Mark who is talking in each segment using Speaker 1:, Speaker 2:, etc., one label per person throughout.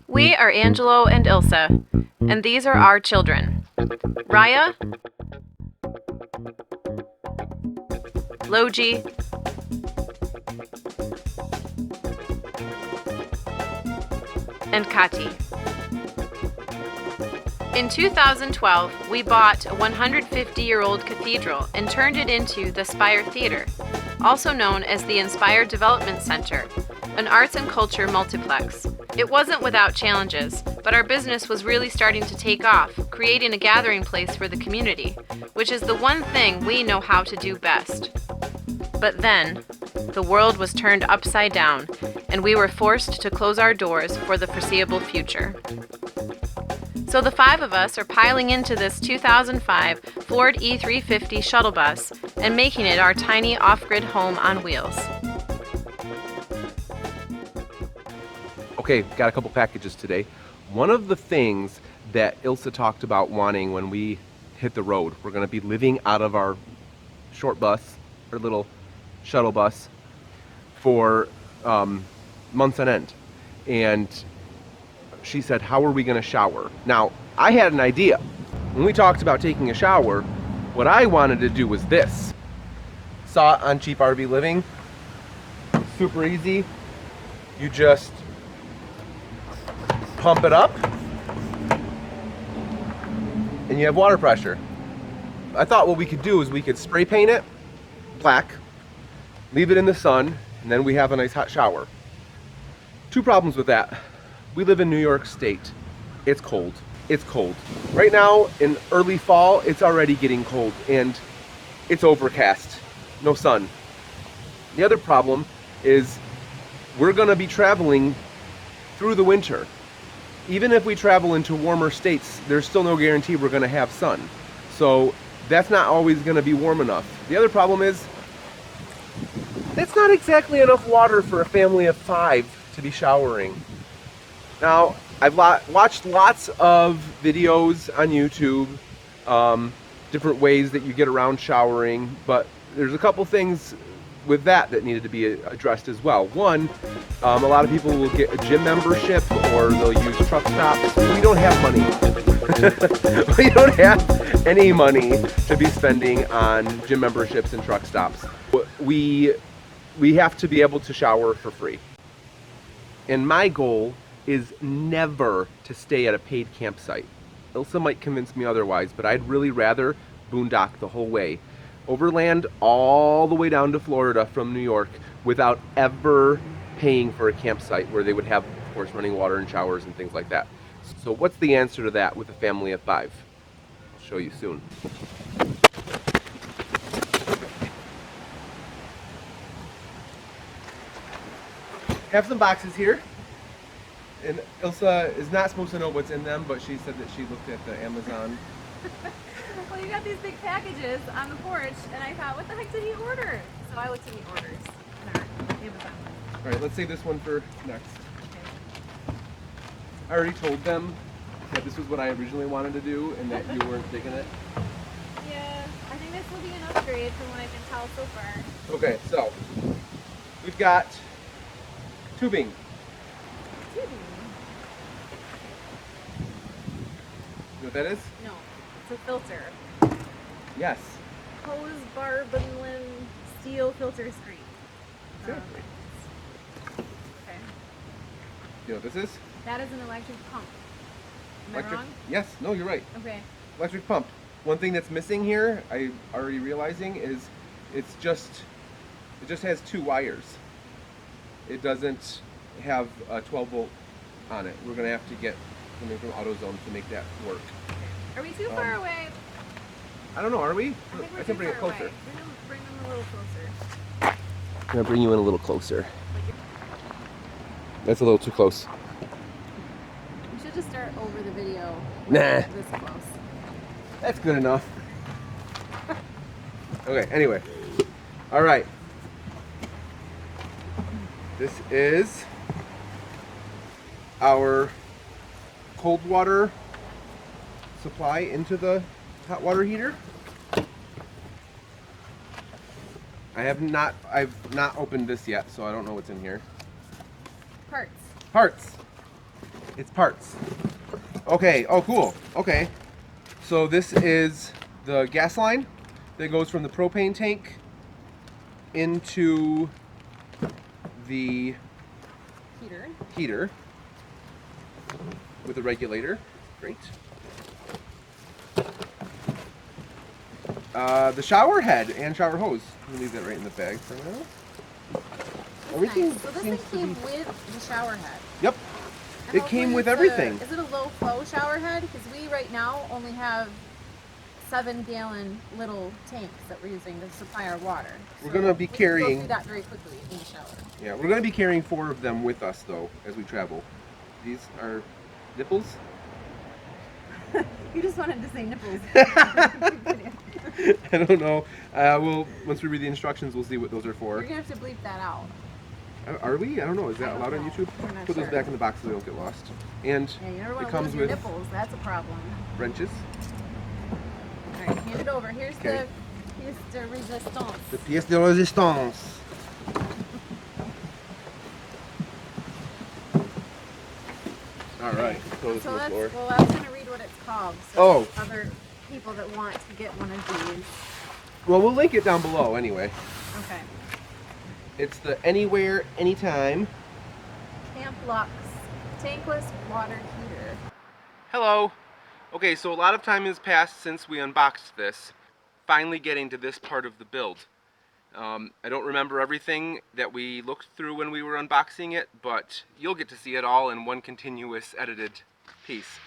Speaker 1: We are Angelo and Ylsa, and these are our children. Raya, Logie, and Kati. In 2012, we bought a 150-year-old cathedral and turned it into the Spire Theater, also known as the Inspire Development Center, an arts and culture multiplex. It wasn't without challenges, but our business was really starting to take off, creating a gathering place for the community, which is the one thing we know how to do best. But then, the world was turned upside down, and we were forced to close our doors for the foreseeable future. So the 5 of us are piling into this 2005 Ford E350 shuttle bus and making it our tiny off-grid home on wheels.
Speaker 2: Okay, got a couple packages today. One of the things that Ylsa talked about wanting when we hit the road, we're gonna be living out of our short bus, our little shuttle bus, for months on end. And she said, how are we gonna shower? Now, I had an idea. When we talked about taking a shower, what I wanted to do was this. Saw it on Cheap RV Living. Super easy. You just pump it up and you have water pressure. I thought what we could do is we could spray paint it black, leave it in the sun, and then we have a nice hot shower. 2 problems with that. We live in New York State. It's cold. It's cold. Right now in early fall, it's already getting cold and it's overcast. No sun. The other problem is we're gonna be traveling through the winter. Even if we travel into warmer states, there's still no guarantee we're gonna have sun. So that's not always gonna be warm enough. The other problem is that's not exactly enough water for a family of 5 to be showering. Now, I've watched lots of videos on YouTube, different ways that you get around showering, but there's a couple things with that needed to be addressed as well. One, a lot of people will get a gym membership or they'll use truck stops. We don't have money. We don't have any money to be spending on gym memberships and truck stops. We have to be able to shower for free. And my goal is never to stay at a paid campsite. Ylsa might convince me otherwise, but I'd really rather boondock the whole way. Overland all the way down to Florida from New York without ever paying for a campsite where they would have, of course, running water and showers and things like that. So what's the answer to that with a family of 5? I'll show you soon. Have some boxes here. And Ylsa is not supposed to know what's in them, but she said that she looked at the Amazon.
Speaker 1: Well, you got these big packages on the porch, and I thought, what the heck did he order? So I looked at the orders on our Amazon.
Speaker 2: All right, let's save this one for next.
Speaker 1: Okay.
Speaker 2: I already told them that this was what I originally wanted to do and that you weren't digging it.
Speaker 1: Yeah, I think this will be an upgrade from what I can tell so far.
Speaker 2: Okay, so we've got tubing.
Speaker 1: Tubing?
Speaker 2: You know what that is?
Speaker 1: No, it's a filter.
Speaker 2: Yes.
Speaker 1: Hose Barbenlin steel filter screen.
Speaker 2: Exactly.
Speaker 1: Okay.
Speaker 2: You know what this is?
Speaker 1: That is an electric pump. Am I wrong?
Speaker 2: Yes, no, you're right.
Speaker 1: Okay.
Speaker 2: Electric pump. One thing that's missing here, I'm already realizing, is it just has 2 wires. It doesn't have a 12 volt on it. We're gonna have to get something from AutoZone to make that work.
Speaker 1: Are we too far away?
Speaker 2: I don't know, are we?
Speaker 1: I think we're
Speaker 2: I
Speaker 1: too
Speaker 2: can bring it
Speaker 1: far
Speaker 2: closer.
Speaker 1: away. Bring them a little closer.
Speaker 2: I'm gonna bring you in a little closer. That's a little too close.
Speaker 1: We should just start over the video.
Speaker 2: Nah.
Speaker 1: This close.
Speaker 2: That's good enough. Okay, anyway. All right. This is our cold water supply into the hot water heater. I've not opened this yet, so I don't know what's in here.
Speaker 1: Parts.
Speaker 2: Parts. It's parts. Okay, oh cool. Okay. So this is the gas line that goes from the propane tank into the heater with a regulator. Great. The shower head and shower hose. We'll leave that right in the bag for now. Everything
Speaker 1: nice. So this
Speaker 2: seems
Speaker 1: thing
Speaker 2: to
Speaker 1: came
Speaker 2: be...
Speaker 1: with the shower head.
Speaker 2: Yep.
Speaker 1: And
Speaker 2: It came with
Speaker 1: it's
Speaker 2: everything.
Speaker 1: Is it a low flow shower head? Because we right now only have 7-gallon little tanks that we're using to supply our water.
Speaker 2: We're gonna be carrying.
Speaker 1: We can go through that very quickly in the shower.
Speaker 2: Yeah, we're gonna be carrying 4 of them with us though as we travel. These are nipples.
Speaker 1: You just wanted to say nipples.
Speaker 2: I don't know. Once we read the instructions, we'll see what those are for.
Speaker 1: You're gonna have to bleep that out.
Speaker 2: Are we? I don't know. Is that allowed on YouTube?
Speaker 1: We're not
Speaker 2: Put those
Speaker 1: sure.
Speaker 2: back in the box so they don't get lost. And
Speaker 1: Yeah, you never want
Speaker 2: it
Speaker 1: to
Speaker 2: comes
Speaker 1: lose your
Speaker 2: with
Speaker 1: nipples. That's a problem.
Speaker 2: wrenches.
Speaker 1: All right, hand it over. Here's
Speaker 2: Okay.
Speaker 1: the pièce de résistance.
Speaker 2: The pièce de résistance. All right. Throw this
Speaker 1: So
Speaker 2: on the
Speaker 1: that's,
Speaker 2: floor.
Speaker 1: well, I was gonna read what it's called. So
Speaker 2: Oh.
Speaker 1: other people that want to get one of these.
Speaker 2: Well, we'll link it down below anyway.
Speaker 1: Okay.
Speaker 2: It's the Anywhere, Anytime.
Speaker 1: Camp Lux tankless water heater.
Speaker 2: Hello. Okay, so a lot of time has passed since we unboxed this. Finally getting to this part of the build. I don't remember everything that we looked through when we were unboxing it, but you'll get to see it all in one continuous edited piece.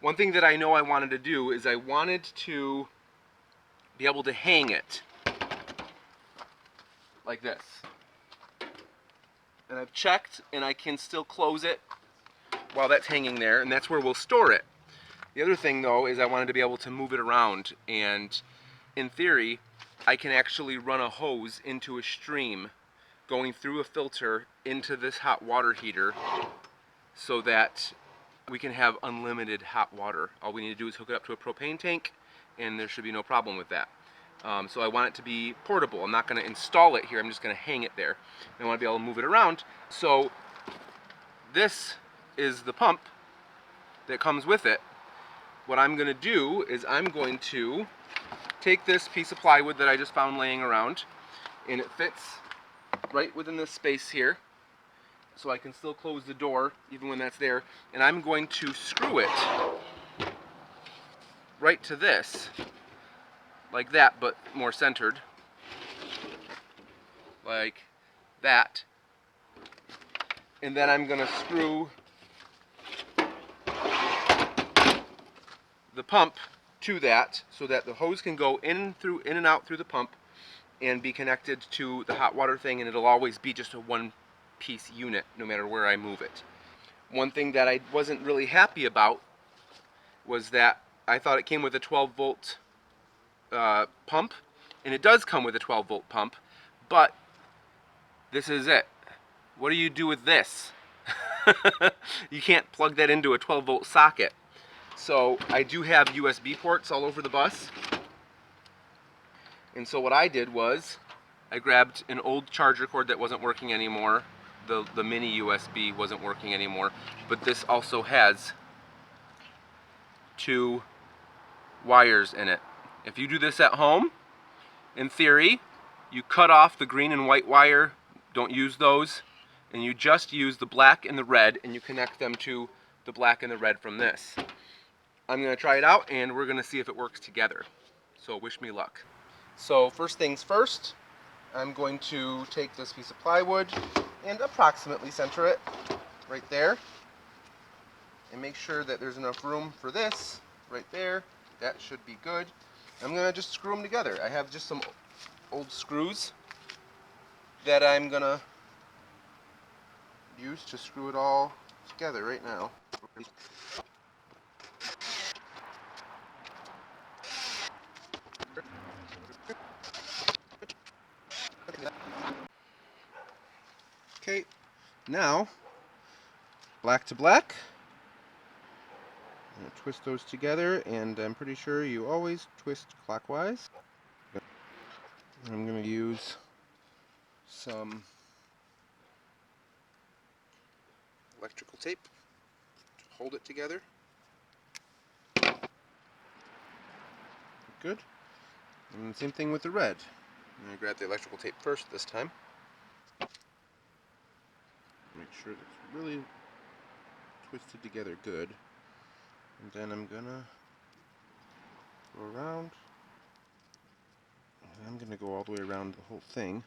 Speaker 2: One thing that I know I wanted to do is I wanted to be able to hang it like this. And I've checked and I can still close it while that's hanging there, and that's where we'll store it. The other thing though is I wanted to be able to move it around, and in theory I can actually run a hose into a stream going through a filter into this hot water heater so that we can have unlimited hot water. All we need to do is hook it up to a propane tank and there should be no problem with that. So I want it to be portable. I'm not going to install it here, I'm just going to hang it there. I want to be able to move it around. So this is the pump that comes with it. What I'm going to do is I'm going to take this piece of plywood that I just found laying around, and it fits right within this space here, so I can still close the door even when that's there, and I'm going to screw it right to this, like that, but more centered, like that, and then I'm going to screw the pump to that so that the hose can go in and out through the pump and be connected to the hot water thing, and it'll always be just a one-piece unit no matter where I move it. One thing that I wasn't really happy about was that I thought it came with a 12-volt pump, and it does come with a 12-volt pump, but this is it. What do you do with this? You can't plug that into a 12-volt socket. So I do have USB ports all over the bus, and so what I did was I grabbed an old charger cord that wasn't working anymore. The mini USB wasn't working anymore, but this also has 2 wires in it. If you do this at home, in theory, you cut off the green and white wire, don't use those, and you just use the black and the red, and you connect them to the black and the red from this. I'm going to try it out and we're going to see if it works together. So wish me luck. So first things first, I'm going to take this piece of plywood and approximately center it right there. And make sure that there's enough room for this right there. That should be good. I'm going to just screw them together. I have just some old screws that I'm going to use to screw it all together right now. Okay, now black to black. I'm going to twist those together, and I'm pretty sure you always twist clockwise. I'm going to use some electrical tape to hold it together. Good. And same thing with the red. I'm going to grab the electrical tape first this time. Make sure it's really twisted together good. And then I'm going to go around. And I'm going to go all the way around the whole thing.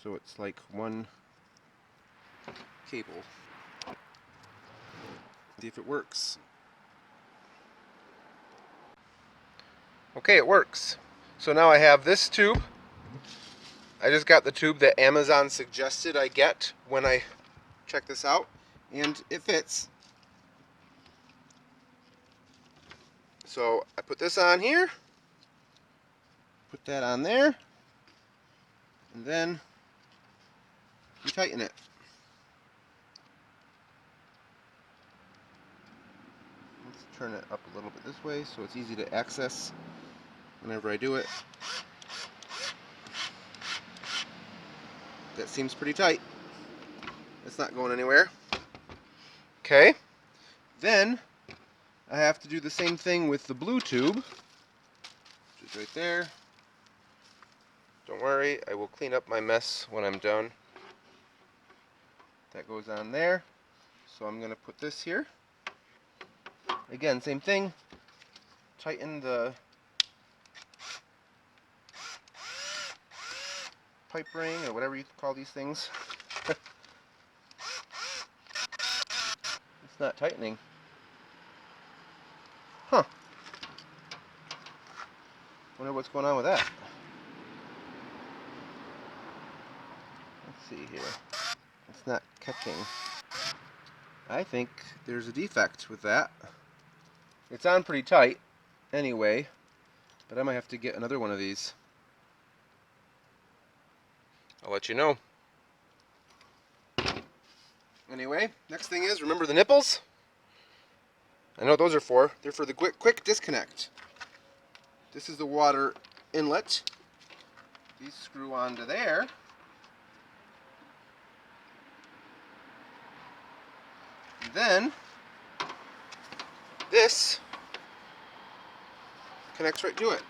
Speaker 2: So it's like one cable. See if it works. Okay, it works. So now I have this tube. I just got the tube that Amazon suggested I get when I check this out, and it fits. So I put this on here, put that on there, and then you tighten it. Let's turn it up a little bit this way so it's easy to access whenever I do it. That seems pretty tight. It's not going anywhere. Okay. Then I have to do the same thing with the blue tube, which is right there. Don't worry, I will clean up my mess when I'm done. That goes on there. So I'm going to put this here. Again, same thing. Tighten the pipe ring, or whatever you call these things. It's not tightening. Huh. Wonder what's going on with that. Let's see here. It's not catching. I think there's a defect with that. It's on pretty tight anyway, but I might have to get another one of these. I'll let you know. Anyway, next thing is, remember the nipples? I know what those are for. They're for the quick disconnect. This is the water inlet. These screw onto there. And then this connects right to it.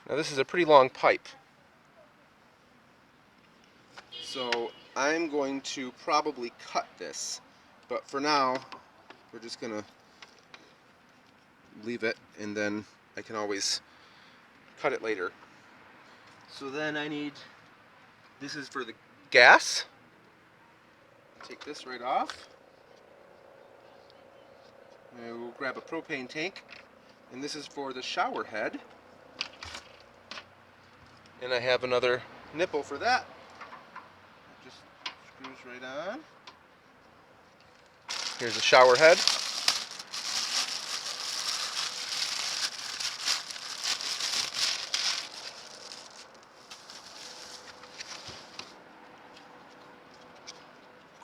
Speaker 2: Now this is a pretty long pipe. So I'm going to probably cut this, but for now we're just going to leave it, and then I can always cut it later. So then I need, this is for the gas. Take this right off. And we'll grab a propane tank, and this is for the shower head. And I have another nipple for that. It just screws right on. Here's the shower head.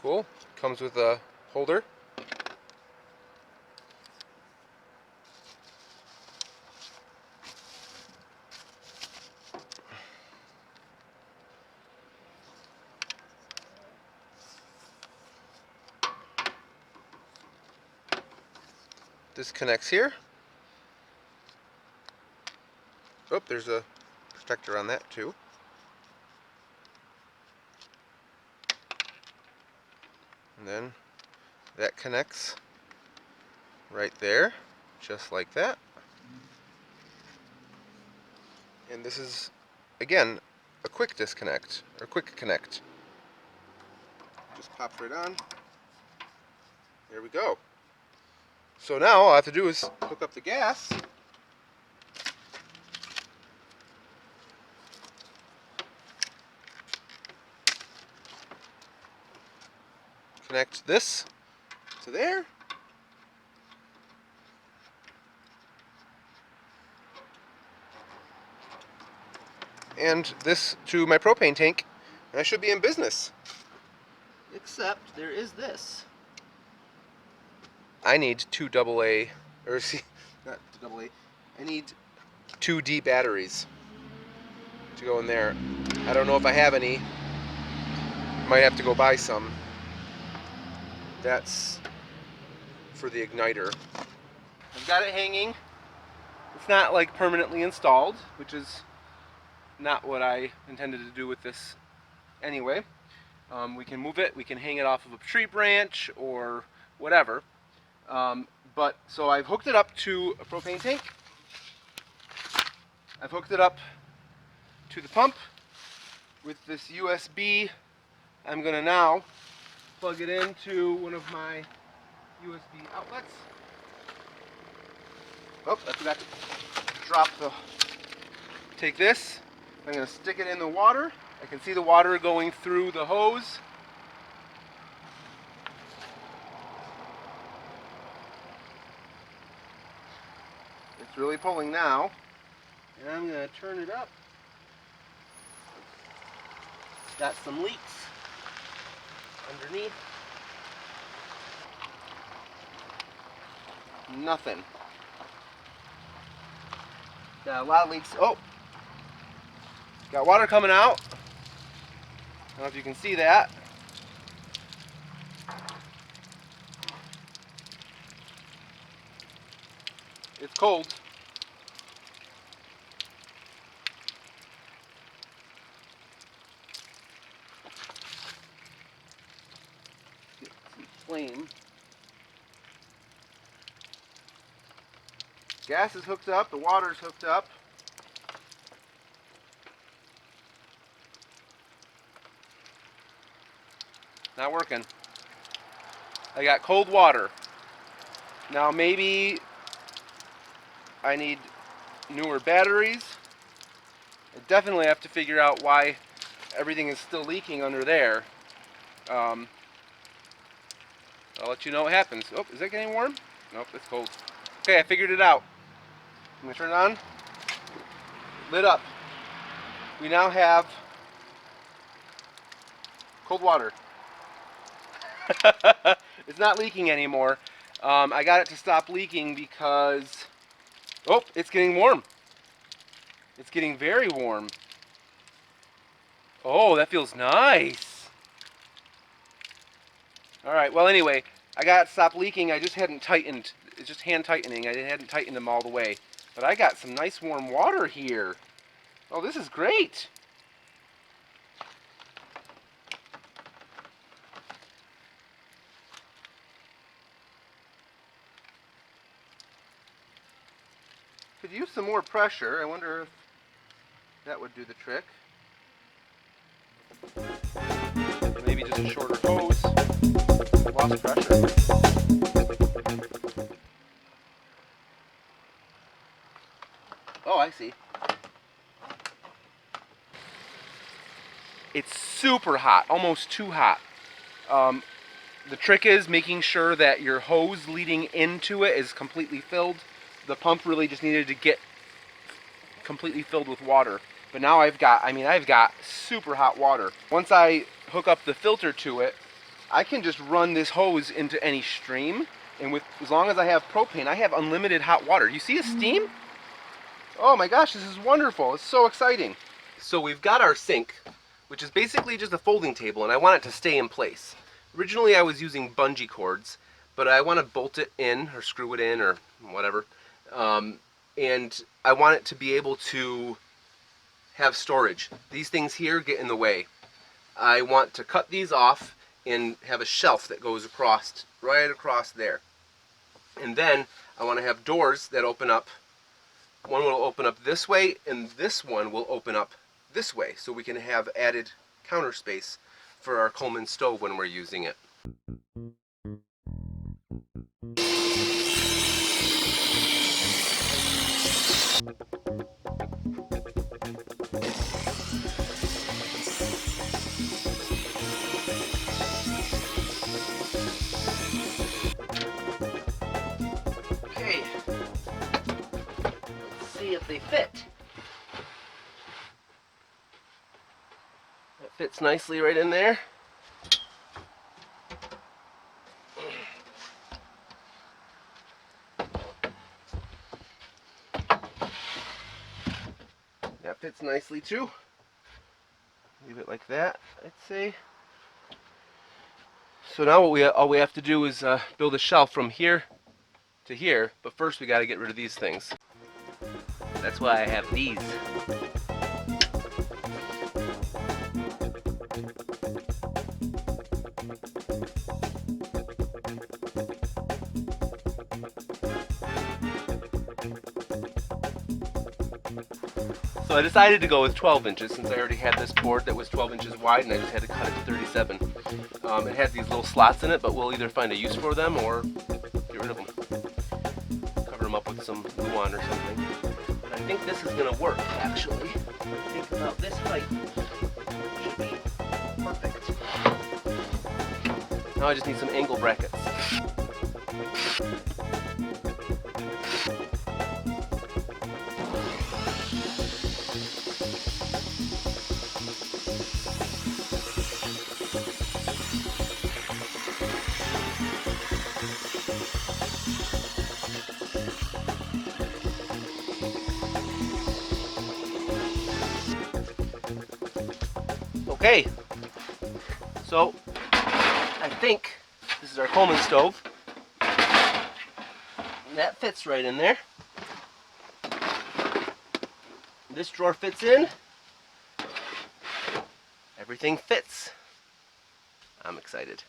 Speaker 2: Cool. Comes with a holder. This connects here. Oh, there's a protector on that too. And then that connects right there, just like that. And this is, again, a quick disconnect, or quick connect. Just pops right on. There we go. So now all I have to do is hook up the gas. Connect this to there. And this to my propane tank, and I should be in business. Except there is this. I need two AA, or see, not AA, I need 2D batteries to go in there. I don't know if I have any. Might have to go buy some. That's for the igniter. I've got it hanging. It's not like permanently installed, which is not what I intended to do with this anyway. We can move it, we can hang it off of a tree branch or whatever. But so I've hooked it up to a propane tank. I've hooked it up to the pump with this USB. I'm gonna now plug it into one of my USB outlets. Oh, I forgot to drop the, take this. I'm gonna stick it in the water. I can see the water going through the hose. It's really pulling now. And I'm gonna turn it up. Got some leaks underneath. Nothing. Got a lot of leaks. Oh! Got water coming out. I don't know if you can see that. It's cold. Get some flame. Gas is hooked up, the water's hooked up. Not working. I got cold water. Now maybe I need newer batteries. I definitely have to figure out why everything is still leaking under there. I'll let you know what happens. Oh, is that getting warm? Nope, it's cold. Okay, I figured it out. I'm gonna turn it on. Lit up. We now have cold water. It's not leaking anymore. I got it to stop leaking because, oh, it's getting warm. It's getting very warm. Oh, that feels nice. All right, well anyway, I got it to stop leaking. I just hadn't tightened. It's just hand tightening. I hadn't tightened them all the way. But I got some nice warm water here. Oh, this is great. Could use some more pressure. I wonder if that would do the trick. Maybe just a shorter hose. Lost pressure. Oh, I see. It's super hot, almost too hot. The trick is making sure that your hose leading into it is completely filled. The pump really just needed to get completely filled with water. But now I've got super hot water. Once I hook up the filter to it, I can just run this hose into any stream. And as long as I have propane, I have unlimited hot water. You see the steam? Oh my gosh, this is wonderful. It's so exciting. So we've got our sink, which is basically just a folding table, and I want it to stay in place. Originally I was using bungee cords, but I want to bolt it in or screw it in or whatever. And I want it to be able to have storage. These things here get in the way. I want to cut these off and have a shelf that goes across, right across there. And then I want to have doors that open up. One will open up this way, and this one will open up this way, so we can have added counter space for our Coleman stove when we're using it. Okay, let's see if they fit. That fits nicely right in there. That fits nicely too. Leave it like that, I'd say. So now all we have to do is build a shelf from here to here, but first we got to get rid of these things. That's why I have these. So I decided to go with 12 inches since I already had this board that was 12 inches wide and I just had to cut it to 37. It has these little slots in it, but we'll either find a use for them or get rid of them. Cover them up with some glue on or something. But I think this is going to work, actually. I think about this height should be perfect. Now I just need some angle brackets. Okay, so I think this is our Coleman stove. And that fits right in there. This drawer fits in. Everything fits. I'm excited.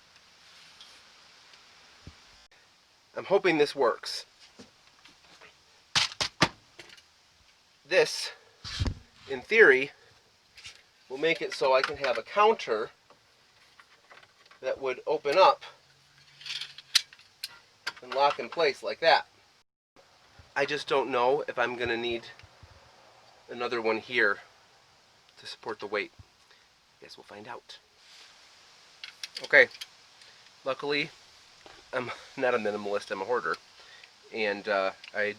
Speaker 2: I'm hoping this works. This, in theory, will make it so I can have a counter that would open up and lock in place like that. I just don't know if I'm going to need another one here to support the weight. Guess we'll find out. Okay, luckily I'm not a minimalist, I'm a hoarder, and I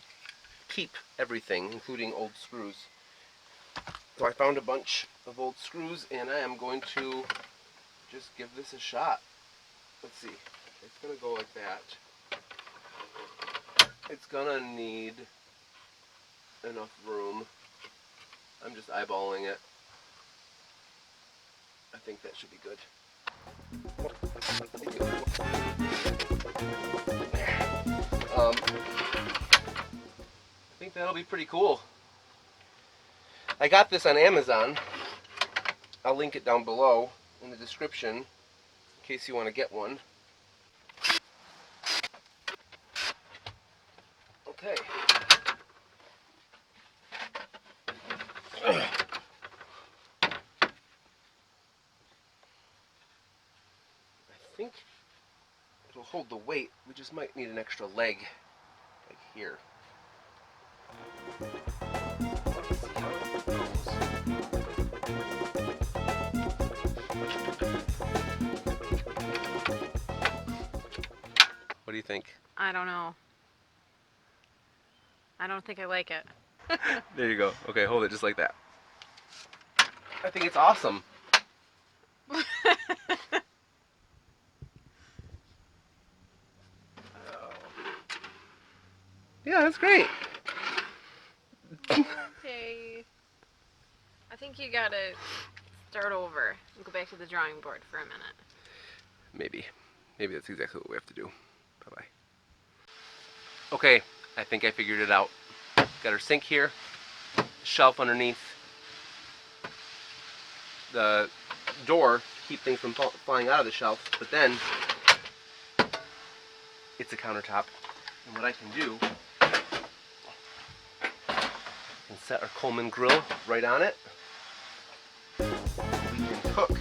Speaker 2: keep everything, including old screws. So I found a bunch of old screws and I am going to just give this a shot. Let's see, it's going to go like that. It's going to need enough room. I'm just eyeballing it. I think that should be good. I think that'll be pretty cool. I got this on Amazon. I'll link it down below in the description in case you want to get one. Okay. I think it'll hold the weight. We just might need an extra leg, like here. What do you think?
Speaker 1: I don't know. I don't think I like it.
Speaker 2: There you go. Okay, hold it just like that. I think it's awesome. Yeah, that's great.
Speaker 1: Okay. I think you gotta start over and go back to the drawing board for a minute.
Speaker 2: Maybe. Maybe that's exactly what we have to do. Bye-bye. Okay, I think I figured it out. Got our sink here, shelf underneath, the door to keep things from flying out of the shelf, but then it's a countertop. And what I can do, I can set our Coleman grill right on it. We can cook.